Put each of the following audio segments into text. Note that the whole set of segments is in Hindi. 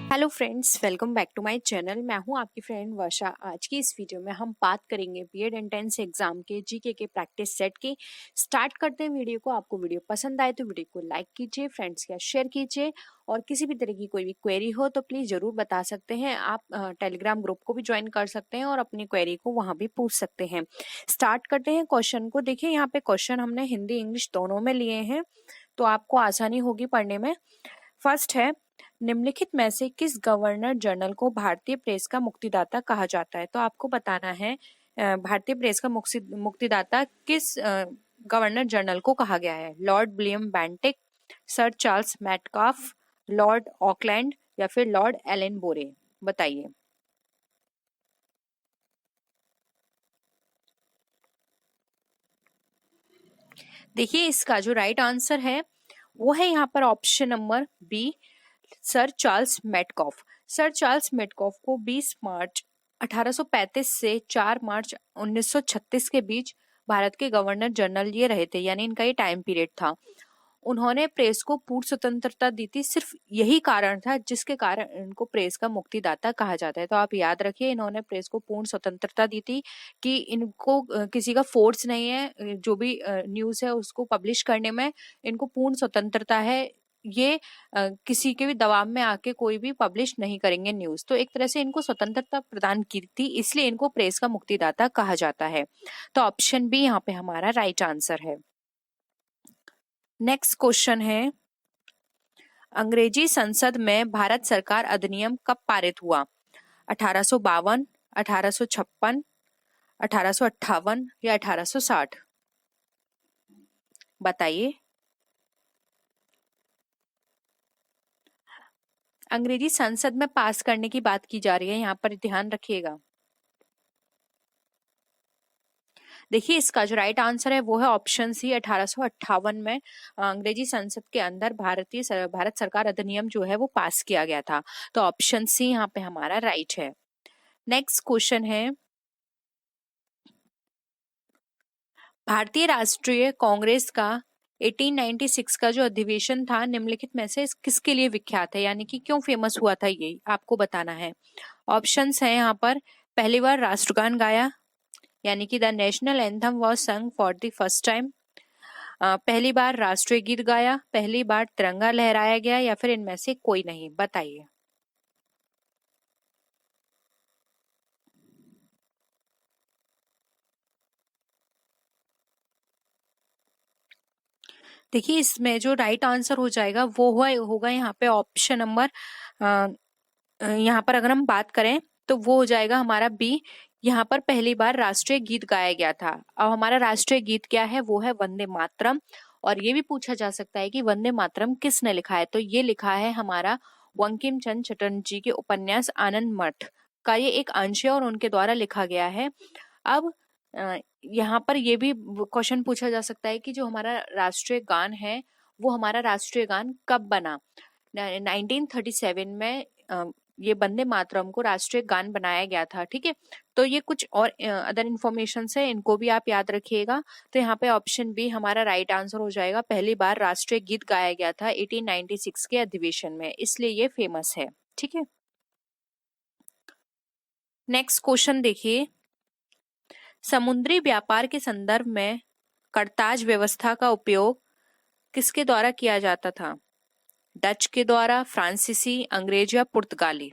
Hello friends, welcome back to my channel. मैं हूं आपकी फ्रेंड वर्षा। आज की इस वीडियो में हम बात करेंगे बीएड एंट्रेंस एग्जाम के जीके के प्रैक्टिस सेट की। स्टार्ट करते हैं वीडियो को। आपको वीडियो पसंद आए तो वीडियो को लाइक कीजिए, फ्रेंड्स के साथ शेयर कीजिए और किसी भी तरह की कोई भी क्वेरी हो तो प्लीज जरूर बता सकते हैं। आप टेलीग्राम ग्रुप को भी ज्वाइन कर सकते हैं और अपनी क्वेरी को वहां भी पूछ सकते हैं। स्टार्ट करते हैं क्वेश्चन को। देखिए, यहाँ पे क्वेश्चन हमने हिंदी इंग्लिश दोनों में लिए हैं तो आपको आसानी होगी पढ़ने में। फर्स्ट है, निम्नलिखित में से किस गवर्नर जनरल को भारतीय प्रेस का मुक्तिदाता कहा जाता है? तो आपको बताना है भारतीय प्रेस का मुक्तिदाता किस गवर्नर जनरल को कहा गया है। Lord William Bentinck, sir Charles Metcalfe, Lord Auckland या फिर लॉर्ड एलन बोरे? बताइए। देखिए, इसका जो राइट आंसर है वो है यहाँ पर option number B, sir Charles Metcalfe. Sir Charles Metcalfe को 20 मार्च 1835 से 4 मार्च 1936 के बीच भारत के गवर्नर जनरल ये रहे थे, यानी इनका ये टाइम पीरियड था। उन्होंने प्रेस को पूर्ण स्वतंत्रता दी थी। सिर्फ यही कारण था जिसके कारण इनको प्रेस का मुक्तिदाता कहा जाता है। तो आप याद रखिए, इन्होंने प्रेस को पूर्ण स्वतंत्रता दी थी कि इनको किसी का फोर्स नहीं है, जो भी न्यूज है उसको पब्लिश करने में इनको पूर्ण स्वतंत्रता है। ये किसी के भी दबाव में आके कोई भी पब्लिश नहीं करेंगे न्यूज। तो एक तरह से इनको स्वतंत्रता प्रदान की थी, इसलिए इनको प्रेस का मुक्तिदाता कहा जाता है। तो ऑप्शन बी यहाँ पे हमारा राइट आंसर है। नेक्स्ट क्वेश्चन है, अंग्रेजी संसद में भारत सरकार अधिनियम कब पारित हुआ? 1852, 1856, 1858 या 1860? बताइए। अंग्रेजी संसद में पास करने की बात की जा रही है, यहाँ पर ध्यान रखिएगा। देखिए, इसका जो राइट आंसर है वो है ऑप्शन सी, 1858 में अंग्रेजी संसद के अंदर भारत सरकार अधिनियम जो है वो पास किया गया था। तो ऑप्शन सी यहाँ पे हमारा राइट है। नेक्स्ट क्वेश्चन है, भारतीय राष्ट्रीय कांग्रेस का 1896 का जो अधिवेशन था निम्नलिखित में से किसके लिए विख्यात है, यानी कि क्यों फेमस हुआ था, ये आपको बताना है। ऑप्शंस हैं यहाँ पर। पहली बार राष्ट्रगान गाया, यानी कि द नेशनल एंथम वाज संग फॉर द फर्स्ट टाइम। पहली बार राष्ट्रीय गीत गाया, पहली बार तिरंगा लहराया गया या फिर इनमें से कोई नहीं? बताइए। देखिए, इसमें जो राइट आंसर हो जाएगा वो होगा यहाँ पे ऑप्शन नंबर, यहाँ पर अगर हम बात करें तो वो हो जाएगा हमारा बी। यहाँ पर पहली बार राष्ट्रीय गीत गाया गया था। अब हमारा राष्ट्रीय गीत क्या है? वो है वंदे मातरम। और ये भी पूछा जा सकता है कि वंदे मातरम किसने लिखा है? तो ये लिखा है हमारा बंकिम चंद्र चटर्जी के उपन्यास आनंद मठ का ये एक अंश है और उनके द्वारा लिखा गया है। अब यहाँ पर ये भी क्वेश्चन पूछा जा सकता है कि जो हमारा राष्ट्रीय गान है वो हमारा राष्ट्रीय गान कब बना? 1937 में ये वंदे मातरम को राष्ट्रीय गान बनाया गया था। ठीक है, तो ये कुछ और अदर इन्फॉर्मेशन है, इनको भी आप याद रखिएगा। तो यहाँ पे ऑप्शन बी हमारा राइट आंसर हो जाएगा। पहली बार राष्ट्रीय गीत गाया गया था 1896 के अधिवेशन में, इसलिए ये फेमस है। ठीक है, नेक्स्ट क्वेश्चन देखिए, समुद्री व्यापार के संदर्भ में करताज व्यवस्था का उपयोग किसके द्वारा किया जाता था? डच के द्वारा, फ्रांसीसी, अंग्रेज या पुर्तगाली?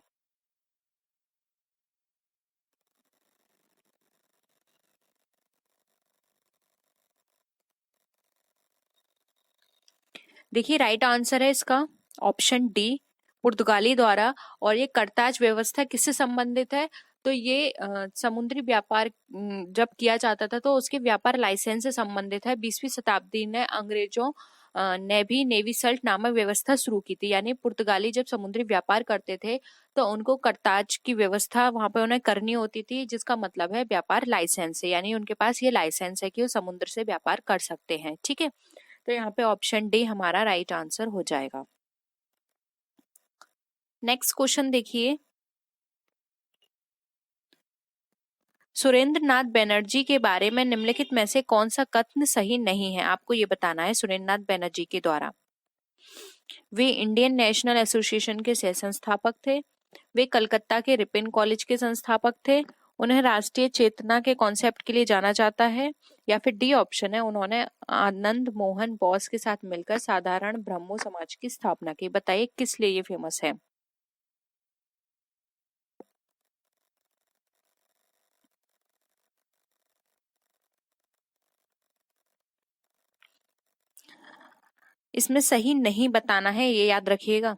देखिए, राइट आंसर है इसका ऑप्शन डी, पुर्तगाली द्वारा। और ये करताज व्यवस्था किससे संबंधित है? तो ये समुद्री व्यापार जब किया जाता था तो उसके व्यापार लाइसेंस से संबंधित है। 20वीं शताब्दी ने अंग्रेजों ने भी नेवी सल्ट नामक व्यवस्था शुरू की थी, यानी पुर्तगाली जब समुद्री व्यापार करते थे तो उनको करताज की व्यवस्था वहां पे उन्हें करनी होती थी, जिसका मतलब है व्यापार लाइसेंस है, यानी उनके पास ये लाइसेंस है कि वो समुद्र से व्यापार कर सकते हैं। ठीक है, तो यहाँ पे ऑप्शन डी हमारा राइट आंसर हो जाएगा। नेक्स्ट क्वेश्चन देखिए, सुरेंद्र नाथ बनर्जी के बारे में निम्नलिखित में से कौन सा कथन सही नहीं है? आपको ये बताना है सुरेंद्र नाथ बनर्जी के द्वारा। वे इंडियन नेशनल एसोसिएशन के सह संस्थापक थे। वे कलकत्ता के रिपन कॉलेज के संस्थापक थे। उन्हें राष्ट्रीय चेतना के कॉन्सेप्ट के लिए जाना जाता है। या फिर डी ऑप्शन है, उन्होंने आनंद मोहन बोस के साथ मिलकर साधारण ब्रह्मो समाज की स्थापना की। बताइए किस लिए ये फेमस है। इसमें सही नहीं बताना है, ये याद रखिएगा।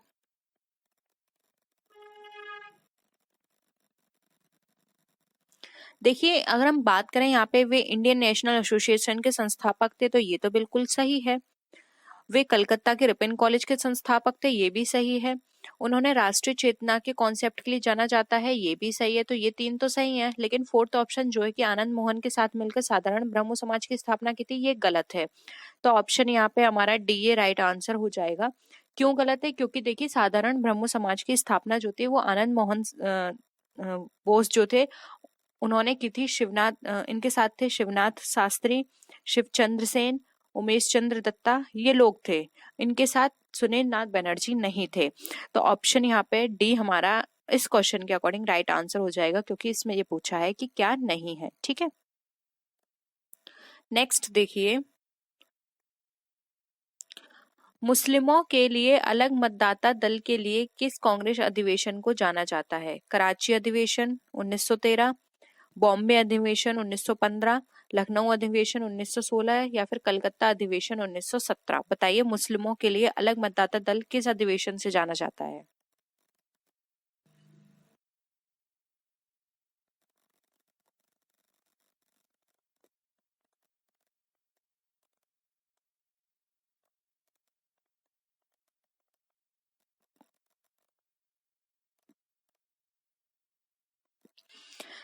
देखिए, अगर हम बात करें यहाँ पे वे इंडियन नेशनल एसोसिएशन के संस्थापक थे, तो ये तो बिल्कुल सही है। वे कलकत्ता के रिपन कॉलेज के संस्थापक थे, ये भी सही है। उन्होंने राष्ट्रीय चेतना के कॉन्सेप्ट के लिए जाना जाता है, ये भी सही है। तो ये तीन तो सही है, लेकिन फोर्थ ऑप्शन जो है कि आनंद मोहन के साथ मिलकर साधारण ब्रह्मो समाज की स्थापना की थी, ये गलत है। तो ऑप्शन यहाँ पे हमारा डी ये राइट आंसर हो जाएगा। क्यों गलत है? क्योंकि देखिए, साधारण ब्रह्मो समाज की स्थापना जो थी वो आनंद मोहन बोस जो थे उन्होंने की थी। इनके साथ थे शिवनाथ शास्त्री, शिवचंद्र सेन, उमेश चंद्र दत्ता, ये लोग थे। इनके साथ सुनील नाथ बनर्जी नहीं थे। तो ऑप्शन यहाँ पे डी हमारा इस क्वेश्चन के अकॉर्डिंग राइट आंसर हो जाएगा, क्योंकि इसमें ये पूछा है कि क्या नहीं है। ठीक है, नेक्स्ट देखिए, मुस्लिमों के लिए अलग मतदाता दल के लिए किस कांग्रेस अधिवेशन को जाना जाता है? कराची अधिवेशन 1913, बॉम्बे अधिवेशन 1915, लखनऊ अधिवेशन 1916 या फिर कलकत्ता अधिवेशन 1917। बताइए मुस्लिमों के लिए अलग मतदाता दल किस अधिवेशन से जाना जाता है?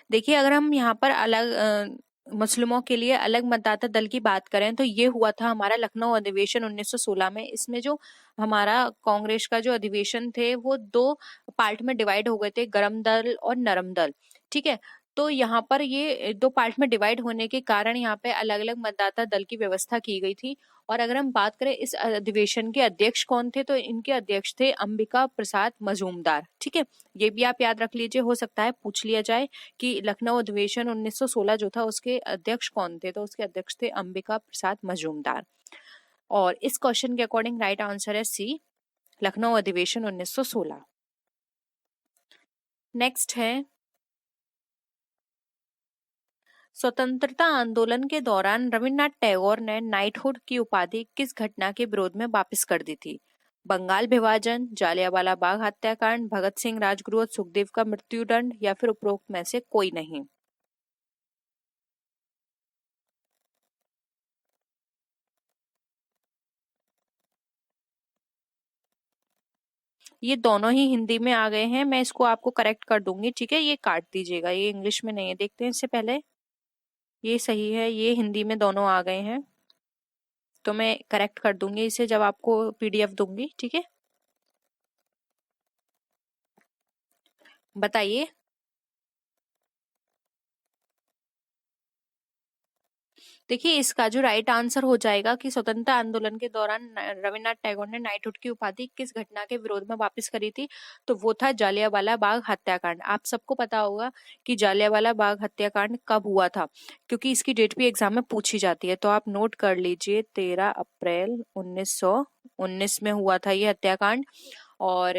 देखिए, अगर हम यहाँ पर मुस्लिमों के लिए अलग मतदाता दल की बात करें, तो ये हुआ था हमारा लखनऊ अधिवेशन 1916 में। इसमें जो हमारा कांग्रेस का जो अधिवेशन थे वो दो पार्ट में डिवाइड हो गए थे, गरम दल और नरम दल। ठीक है, तो यहाँ पर ये दो पार्ट में डिवाइड होने के कारण यहाँ पे अलग अलग मतदाता दल की व्यवस्था की गई थी। और अगर हम बात करें इस अधिवेशन के अध्यक्ष कौन थे, तो इनके अध्यक्ष थे अंबिका प्रसाद मजूमदार। ठीक है, ये भी आप याद रख लीजिए, हो सकता है पूछ लिया जाए कि लखनऊ अधिवेशन 1916 जो था उसके अध्यक्ष कौन थे, तो उसके अध्यक्ष थे अंबिका प्रसाद मजूमदार। और इस क्वेश्चन के अकॉर्डिंग राइट आंसर है सी, लखनऊ अधिवेशन 1916। नेक्स्ट है, स्वतंत्रता आंदोलन के दौरान रविन्द्रनाथ टैगोर ने नाइटहुड की उपाधि किस घटना के विरोध में वापस कर दी थी? बंगाल विभाजन, जालियांवाला बाग हत्याकांड, भगत सिंह राजगुरु और सुखदेव का मृत्युदंड या फिर उपरोक्त में से कोई नहीं। ये दोनों ही हिंदी में आ गए हैं, मैं इसको आपको करेक्ट कर दूंगी। ठीक है, ये काट दीजिएगा, ये इंग्लिश में नहीं है। देखते हैं इससे पहले, ये सही है, ये हिंदी में दोनों आ गए हैं। तो मैं करेक्ट कर दूंगी इसे जब आपको पीडीएफ दूंगी। ठीक है, बताइए। देखिए, इसका जो राइट आंसर हो जाएगा कि स्वतंत्रता आंदोलन के दौरान रविन्द्रनाथ टैगोर ने नाइटहुड की उपाधि किस घटना के विरोध में वापस करी थी, तो वो था जालियांवाला बाग हत्याकांड। आप सबको पता होगा कि जालियांवाला बाग हत्याकांड कब हुआ था, क्योंकि इसकी डेट भी एग्जाम में पूछी जाती है। तो आप नोट कर लीजिए, 13 अप्रैल 1919 में हुआ था ये हत्याकांड। और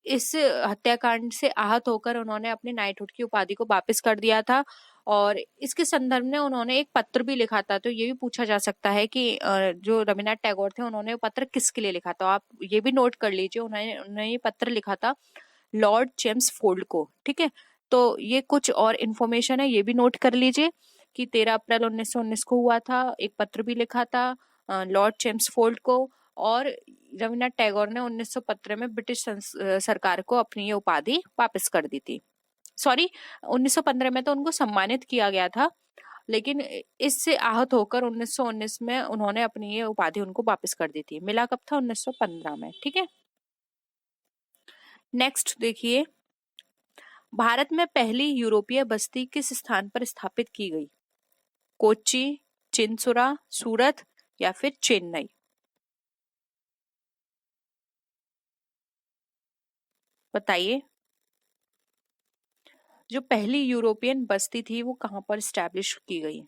इस हत्याकांड से आहत होकर उन्होंने अपनी नाइटहुड की उपाधि को वापस कर दिया था। और इसके संदर्भ में उन्होंने एक पत्र भी लिखा था। तो ये भी पूछा जा सकता है कि जो रविन्द्रनाथ टैगोर थे उन्होंने वो पत्र किसके लिए लिखा था। आप ये भी नोट कर लीजिए, उन्होंने ये पत्र लिखा था लॉर्ड चेम्सफोर्ड को। ठीक है, तो ये कुछ और इन्फॉर्मेशन है, ये भी नोट कर लीजिए कि 13 अप्रैल 1919 को हुआ था। एक पत्र भी लिखा था लॉर्ड चेम्सफोर्ड को। और रविन्द्रनाथ टैगोर ने 1915 में ब्रिटिश सरकार को अपनी ये उपाधि वापस कर दी थी। सॉरी, 1915 में तो उनको सम्मानित किया गया था, लेकिन इससे आहत होकर 1919 में उन्होंने अपनी ये उपाधि उनको वापस कर दी थी। मिला कब था? 1915 में। ठीक है, नेक्स्ट देखिए, भारत में पहली यूरोपीय बस्ती किस स्थान पर स्थापित की गई? कोच्चि, चिंसुरा, सूरत या फिर चेन्नई। बताइए, जो पहली यूरोपियन बस्ती थी वो कहाँ पर स्टैब्लिश की गई?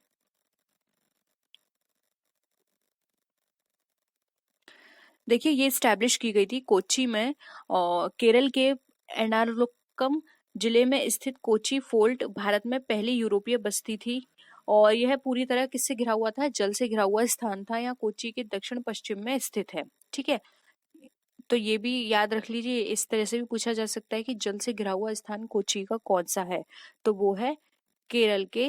देखिए, ये स्टैब्लिश की गई थी कोच्चि में, और केरल के एर्नाकुलम जिले में स्थित कोच्चि फोर्ट भारत में पहली यूरोपीय बस्ती थी। और यह पूरी तरह किससे घिरा हुआ था? जल से घिरा हुआ स्थान था। यहाँ कोच्चि के दक्षिण पश्चिम में स्थित है। ठीक है, तो ये भी याद रख लीजिए। इस तरह से भी पूछा जा सकता है कि जल से घिरा हुआ स्थान कोच्चि का कौन सा है, तो वो है केरल के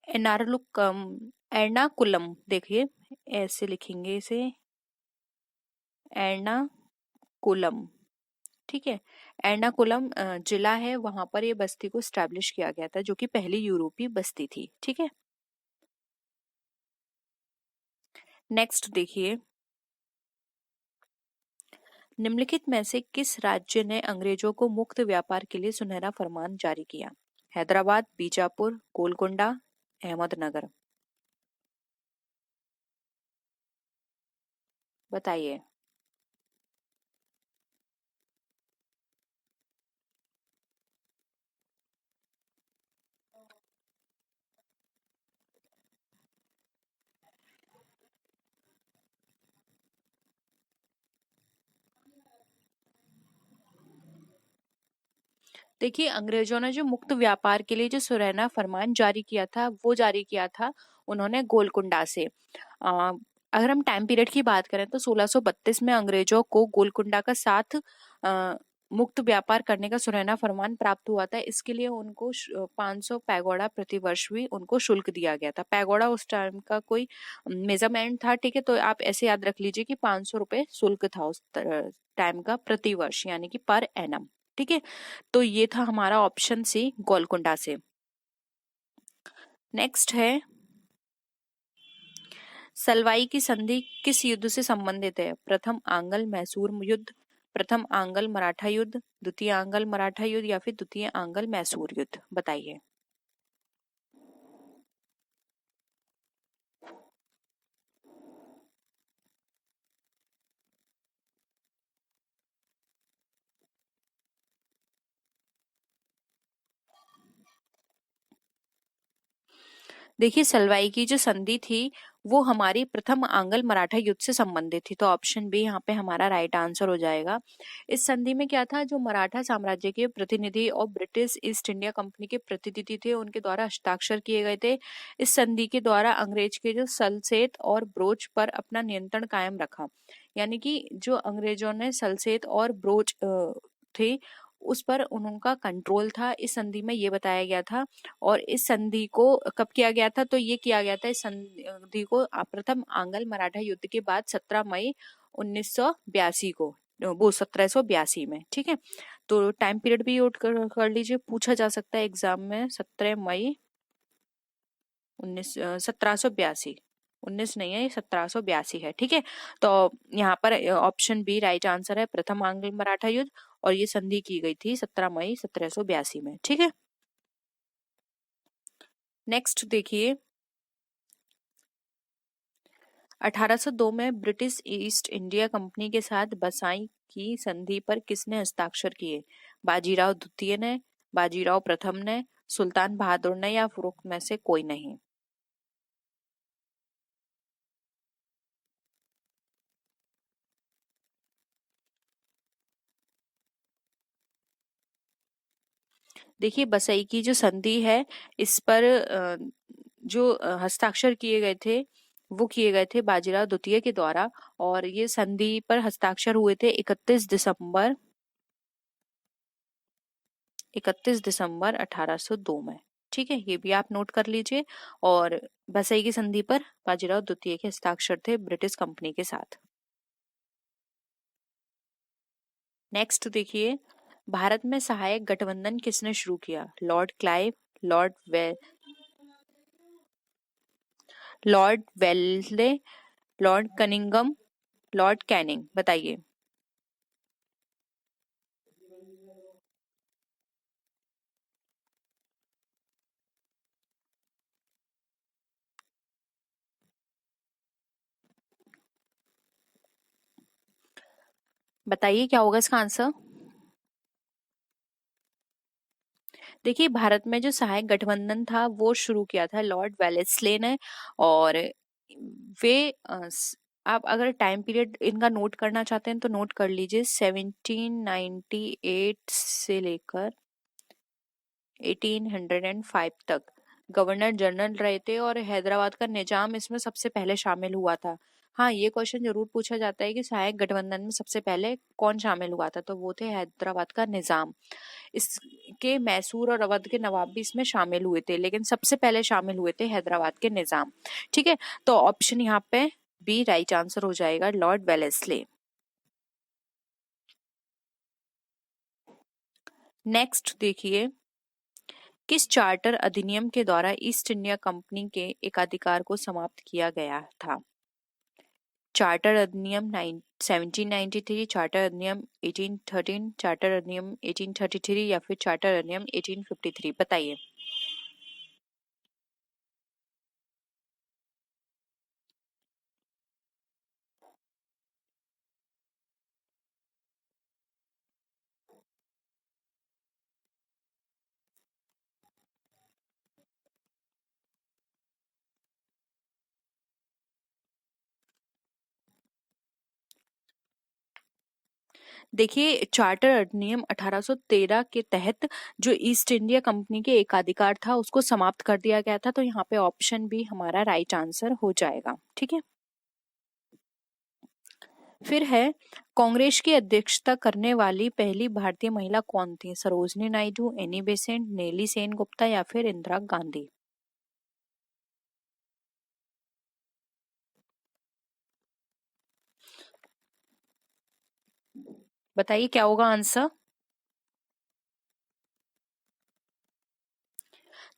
एर्नाकुलम। एर्नाकुलम, देखिए ऐसे लिखेंगे इसे, एर्नाकुलम। ठीक है, एर्नाकुलम जिला है, वहां पर ये बस्ती को स्टैब्लिश किया गया था, जो कि पहली यूरोपीय बस्ती थी। ठीक है, नेक्स्ट देखिए, निम्नलिखित में से किस राज्य ने अंग्रेजों को मुक्त व्यापार के लिए सुनहरा फरमान जारी किया? हैदराबाद, बीजापुर, गोलकोंडा, अहमदनगर। बताइए। देखिए, अंग्रेजों ने जो मुक्त व्यापार के लिए जो सुरैना फरमान जारी किया था, वो जारी किया था उन्होंने गोलकुंडा से। अ, अगर हम टाइम पीरियड की बात करें तो 1632 में अंग्रेजों को गोलकुंडा का साथ मुक्त व्यापार करने का सुरैना फरमान प्राप्त हुआ था। इसके लिए उनको 500 पैगोडा प्रतिवर्ष भी उनको शुल्क दिया गया था। पैगोडा उस टाइम का कोई मेजरमेंट था, ठीक है, तो आप ऐसे याद रख लीजिए कि 500 रुपए शुल्क था उस टाइम का प्रतिवर्ष, यानी कि पर एनम। ठीक है, तो ये था हमारा ऑप्शन सी, गोलकुंडा से। नेक्स्ट है, सलवाई की संधि किस युद्ध से संबंधित है? प्रथम आंग्ल मैसूर युद्ध, प्रथम आंग्ल मराठा युद्ध, द्वितीय आंग्ल मराठा युद्ध, या फिर द्वितीय आंग्ल मैसूर युद्ध। बताइए। देखिए, सलवाई की जो संधि थी वो हमारी प्रथम आंग्ल मराठा युद्ध से संबंधित थी, तो ऑप्शन बी यहाँ पे हमारा राइट आंसर हो जाएगा। इस संधि में क्या था, जो मराठा साम्राज्य के प्रतिनिधि और ब्रिटिश ईस्ट इंडिया कंपनी के प्रतिनिधि थे, उनके द्वारा हस्ताक्षर किए गए थे। इस संधि के द्वारा अंग्रेज के जो सल्सेत और ब्रोच पर अपना नियंत्रण कायम रखा। यानी कि जो अंग्रेजों ने सल्सेत और ब्रोच थे, उस पर उनका कंट्रोल था, इस संधि में ये बताया गया था। और इस संधि को कब किया गया था? तो ये किया गया था इस संधि को प्रथम आंग्ल मराठा युद्ध के बाद 17 मई 1982 को, वो 1782 में। ठीक है, तो टाइम पीरियड भी नोट कर लीजिए, पूछा जा सकता है एग्जाम में। 17 मई 1782, 19 नहीं है, 1782 है। ठीक है, तो यहाँ पर ऑप्शन बी राइट आंसर है, प्रथम आंग्ल मराठा युद्ध, और ये संधि की गई थी 17 मई 1782 में। ठीक है, नेक्स्ट देखिए, 1802 में ब्रिटिश ईस्ट इंडिया कंपनी के साथ बसाई की संधि पर किसने हस्ताक्षर किए? बाजीराव द्वितीय ने, बाजीराव प्रथम ने, सुल्तान बहादुर ने, या उपरोक्त में से कोई नहीं? देखिए, बसई की जो संधि है, इस पर जो हस्ताक्षर किए गए थे वो किए गए थे बाजीराव द्वितीय के द्वारा। और ये संधि पर हस्ताक्षर हुए थे 31 दिसंबर 1802 में। ठीक है, ये भी आप नोट कर लीजिए। और बसई की संधि पर बाजीराव द्वितीय के हस्ताक्षर थे ब्रिटिश कंपनी के साथ। नेक्स्ट देखिए, भारत में सहायक गठबंधन किसने शुरू किया? लॉर्ड क्लाइव, लॉर्ड वे लॉर्ड वेल्ले, लॉर्ड कनिंगम, लॉर्ड कैनिंग। बताइए। बताइए क्या होगा इसका आंसर? देखिए, भारत में जो सहायक गठबंधन था वो शुरू किया था लॉर्ड वेलेस्ले ने। और वे आप अगर टाइम पीरियड इनका नोट करना चाहते हैं तो नोट कर लीजिए, 1798 से लेकर 1805 तक गवर्नर जनरल रहे थे, और हैदराबाद का निजाम इसमें सबसे पहले शामिल हुआ था। हाँ, ये क्वेश्चन जरूर पूछा जाता है कि सहायक गठबंधन में सबसे पहले कौन शामिल हुआ था, तो वो थे हैदराबाद का निजाम। इसके मैसूर और अवध के नवाब भी इसमें शामिल हुए थे, लेकिन सबसे पहले शामिल हुए थे हैदराबाद के निजाम। ठीक है, तो ऑप्शन यहाँ पे बी राइट आंसर हो जाएगा, लॉर्ड वेलेस्ले। नेक्स्ट देखिए, किस चार्टर अधिनियम के द्वारा ईस्ट इंडिया कंपनी के एकाधिकार को समाप्त किया गया था? चार्टर अधिनियम 1793, चार्टर अधिनियम 1813, चार्टर अधिनियम 1833 या फिर चार्टर अधिनियम 1853, बताइए। देखिए, चार्टर अधिनियम 1813 के तहत जो ईस्ट इंडिया कंपनी के एकाधिकार था उसको समाप्त कर दिया गया था, तो यहाँ पे ऑप्शन बी हमारा राइट आंसर हो जाएगा। ठीक है, फिर है, कांग्रेस की अध्यक्षता करने वाली पहली भारतीय महिला कौन थी? सरोजनी नायडू, एनी बेसेंट, नेली सेन गुप्ता या फिर इंदिरा गांधी? बताइए क्या होगा आंसर।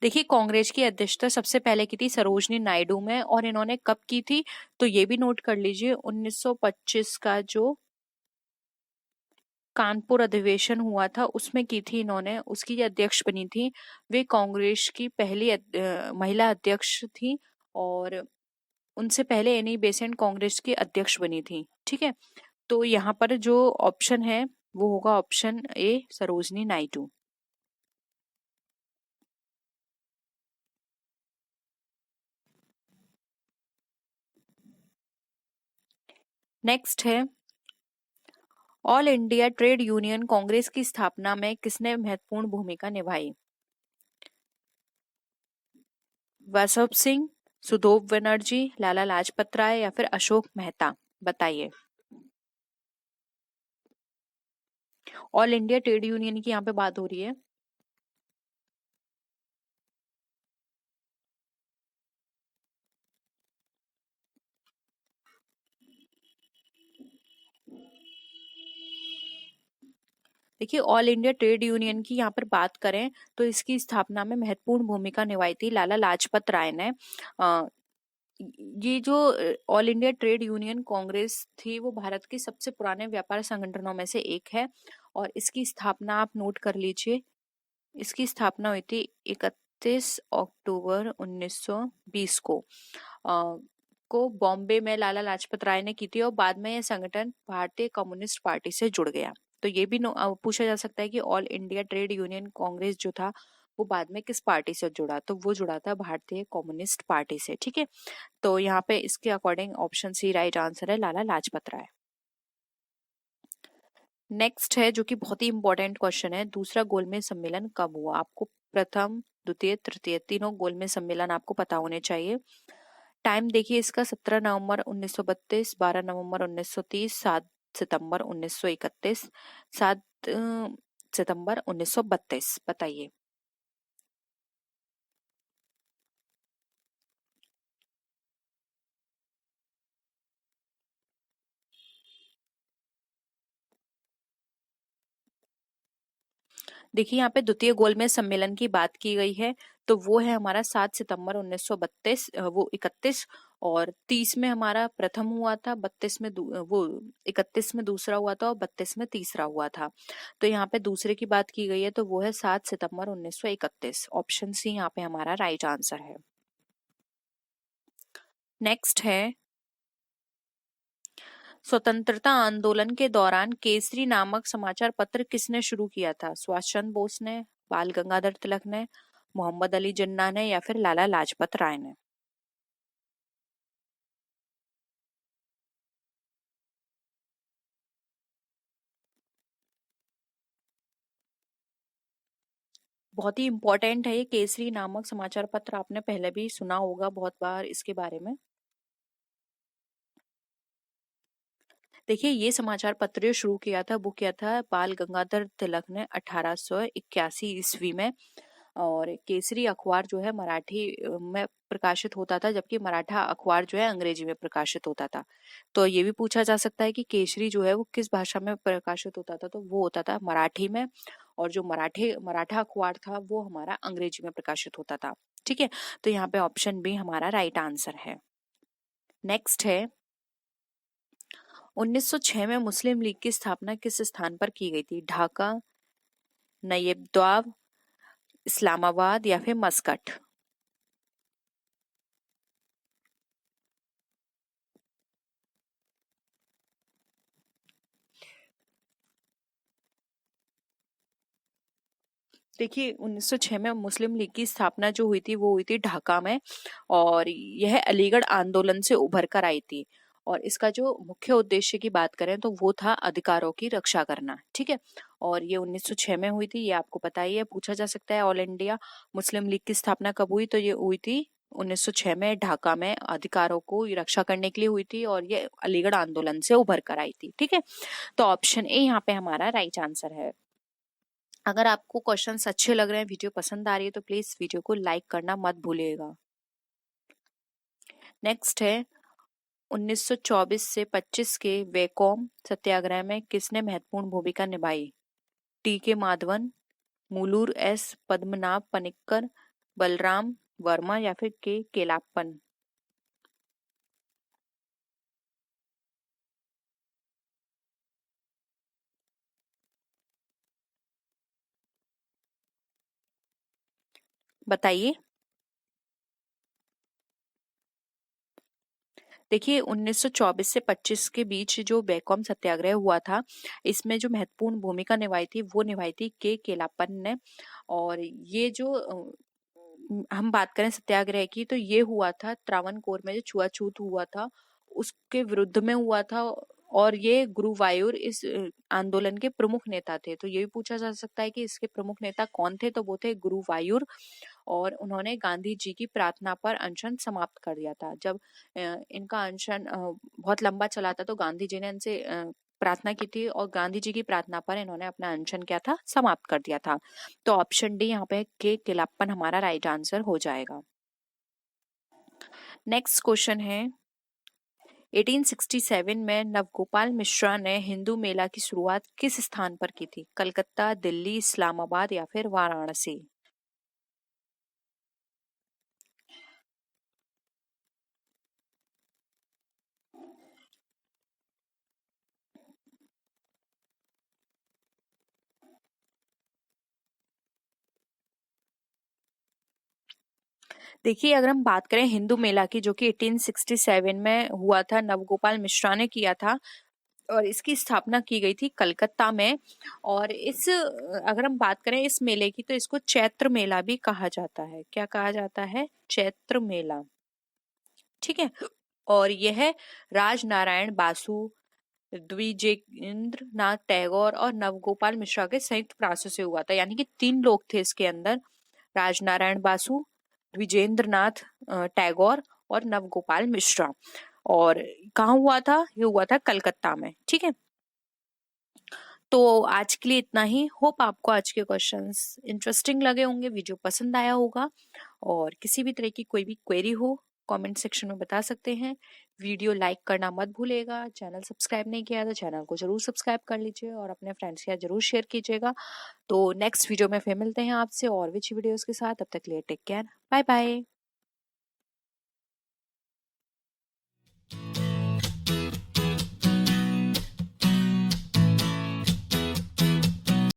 देखिए, कांग्रेस की अध्यक्षता सबसे पहले की थी सरोजनी नायडू में, और इन्होंने कब की थी तो ये भी नोट कर लीजिए, 1925 का जो कानपुर अधिवेशन हुआ था उसमें की थी इन्होंने, उसकी अध्यक्ष बनी थी। वे कांग्रेस की पहली महिला अध्यक्ष थी, और उनसे पहले एनी बेसेंट कांग्रेस की अध्यक्ष बनी थी। ठीक है, तो यहाँ पर जो ऑप्शन है वो होगा option A, Sarojini Naidu. Next है, all India trade union Congress की स्थापना में किसने महत्वपूर्ण भूमिका निभाई? वसव सिंह, सुधोप बनर्जी, लाला लाजपत राय या फिर अशोक मेहता? बताइए। ऑल इंडिया ट्रेड यूनियन की यहाँ पे बात हो रही है। देखिए, ऑल इंडिया ट्रेड यूनियन की यहाँ पर बात करें तो इसकी स्थापना में महत्वपूर्ण भूमिका निभाई थी लाला लाजपत राय ने। ये जो all India trade union Congress थी वो भारत के सबसे पुराने व्यापार संगठनों में से एक है, और इसकी स्थापना आप नोट कर लीजिए, इसकी स्थापना हुई थी 31 अक्टूबर 1920 को बॉम्बे में लाला लाजपत राय ने की थी, और बाद में यह संगठन भारतीय कम्युनिस्ट पार्टी से जुड़ गया। तो ये भी पूछा जा सकता है कि all India trade union Congress जो था वो बाद में किस पार्टी से जुड़ा, तो वो जुड़ा था भारतीय कम्युनिस्ट पार्टी से। ठीक है, तो यहाँ पे इसके according option C right answer है, लाला लाजपत राय। नेक्स्ट है जो कि बहुत ही इंपॉर्टेंट क्वेश्चन है, दूसरा गोलमेज सम्मेलन कब हुआ? आपको प्रथम, द्वितीय, तृतीय तीनों गोलमेज सम्मेलन आपको पता होने चाहिए। टाइम देखिए इसका, 17 नवंबर 1932, 12 नवंबर 1930, 7 सितंबर 1931, 7 सितंबर 1932, बताइए। देखिए, यहाँ पे द्वितीय गोलमेज सम्मेलन की बात की गई है, तो वो है हमारा 7 सितंबर 1932, वो 31, और 30 में हमारा प्रथम हुआ था, 32 में वो 31 में दूसरा हुआ था, और 32 में तीसरा हुआ था। तो यहाँ पे दूसरे की बात की गई है, तो वो है 7 सितंबर 1931। ऑप्शन सी यहाँ पे हमारा राइट आंसर है। नेक्स्ट है, स्वतंत्रता आंदोलन के दौरान केसरी नामक समाचार पत्र किसने शुरू किया था? सुभाष चंद्र बोस ने, बाल गंगाधर तिलक ने, मोहम्मद अली जिन्ना ने, या फिर लाला लाजपत राय ने? बहुत ही इंपॉर्टेंट है ये केसरी नामक समाचार पत्र, आपने पहले भी सुना होगा बहुत बार इसके बारे में। देखिए, ये समाचार पत्र जो शुरू किया था वो किया था बाल गंगाधर तिलक ने 1881 ईस्वी में। और केसरी अखबार जो है मराठी में प्रकाशित होता था, जबकि मराठा अखबार जो है अंग्रेजी में प्रकाशित होता था। तो ये भी पूछा जा सकता है कि केसरी जो है वो किस भाषा में प्रकाशित होता था, तो वो होता था मराठी में। और जो मराठा अखबार था वो हमारा अंग्रेजी में प्रकाशित होता था। ठीक है, तो यहाँ पे ऑप्शन बी हमारा राइट आंसर है। नेक्स्ट है, 1906 में मुस्लिम लीग की स्थापना किस स्थान पर की गई थी? ढाका, नयिबद्वाब, इस्लामाबाद, या फिर मस्कट? देखिए, 1906 में मुस्लिम लीग की स्थापना जो हुई थी वो हुई थी ढाका में। और यह अलीगढ़ आंदोलन से उभर कर आई थी। और इसका जो मुख्य उद्देश्य की बात करें तो वो था अधिकारों की रक्षा करना। ठीक है, और ये 1906 में हुई थी, ये आपको पता ही है। पूछा जा सकता है ऑल इंडिया मुस्लिम लीग की स्थापना कब हुई, तो ये हुई थी 1906 में ढाका में। अधिकारों को रक्षा करने के लिए हुई थी और ये अलीगढ़ आंदोलन से उभर कर आई थी। ठीक है, तो ऑप्शन ए यहाँ पे हमारा राइट आंसर है। अगर आपको क्वेश्चंस अच्छे लग रहे हैं, वीडियो पसंद आ रही है, तो प्लीज वीडियो को लाइक करना मत भूलिएगा। नेक्स्ट है, 1924 से 25 के वैकोम सत्याग्रह में किसने महत्वपूर्ण भूमिका निभाई? टी के माधवन, मूलूर एस पद्मनाभ पनिक्कर, बलराम वर्मा, या फिर के केलाप्पन? बताइए। देखिए, 1924 से 25 के बीच जो बैकॉम सत्याग्रह हुआ था, इसमें जो महत्वपूर्ण भूमिका निभाई थी वो निभाई थी के केलापन ने। और ये जो हम बात करें सत्याग्रह की, तो ये हुआ था त्रावणकोर में जो छुआछूत हुआ था उसके विरुद्ध में हुआ था। और ये गुरुवायूर इस आंदोलन के प्रमुख नेता थे। तो ये भी पूछा जा सकता है कि इसके प्रमुख नेता कौन थे, तो वो थे गुरुवायूर। और उन्होंने गांधी जी की प्रार्थना पर अनशन समाप्त कर दिया था। जब इनका अनशन बहुत लंबा चला था, तो गांधी जी ने इनसे प्रार्थना की थी, और गांधी जी की प्रार्थना पर इन्होंने अपना अनशन क्या था, समाप्त कर दिया था। तो ऑप्शन डी यहाँ पे के केलाप्पन हमारा राइट आंसर हो जाएगा। नेक्स्ट क्वेश्चन है, 1867 में नवगोपाल मिश्रा ने हिंदू मेला की शुरुआत किस स्थान पर की थी? कलकत्ता, दिल्ली, इस्लामाबाद, या फिर वाराणसी? देखिए, अगर हम बात करें हिंदू मेला की, जो कि 1867 में हुआ था, नवगोपाल मिश्रा ने किया था, और इसकी स्थापना की गई थी कलकत्ता में। और अगर हम बात करें इस मेले की, तो इसको चैत्र मेला भी कहा जाता है। क्या कहा जाता है? चैत्र मेला। ठीक है, और यह राजनारायण बासु, द्विजेंद्र नाथ टैगोर और नवगोपाल मिश्रा के संयुक्त प्रयासों से हुआ था। यानी कि 3 लोग थे इसके अंदर, राजनारायण बासु, द्विजेंद्र नाथ टैगोर और नवगोपाल मिश्रा। और कहाँ हुआ था? ये हुआ था कलकत्ता में। ठीक है, तो आज के लिए इतना ही। होप आपको आज के क्वेश्चंस इंटरेस्टिंग लगे होंगे, वीडियो पसंद आया होगा। और किसी भी तरह की कोई भी क्वेरी हो, कमेंट सेक्शन में बता सकते हैं। वीडियो लाइक करना मत भूलिएगा। चैनल सब्सक्राइब नहीं किया तो चैनल को जरूर सब्सक्राइब कर लीजिए और अपने फ्रेंड्स के साथ जरूर शेयर कीजिएगा। तो नेक्स्ट वीडियो में फिर मिलते हैं आपसे और भी अच्छी वीडियोस के साथ। तब तक के लिए टेक केयर, बाय बाय।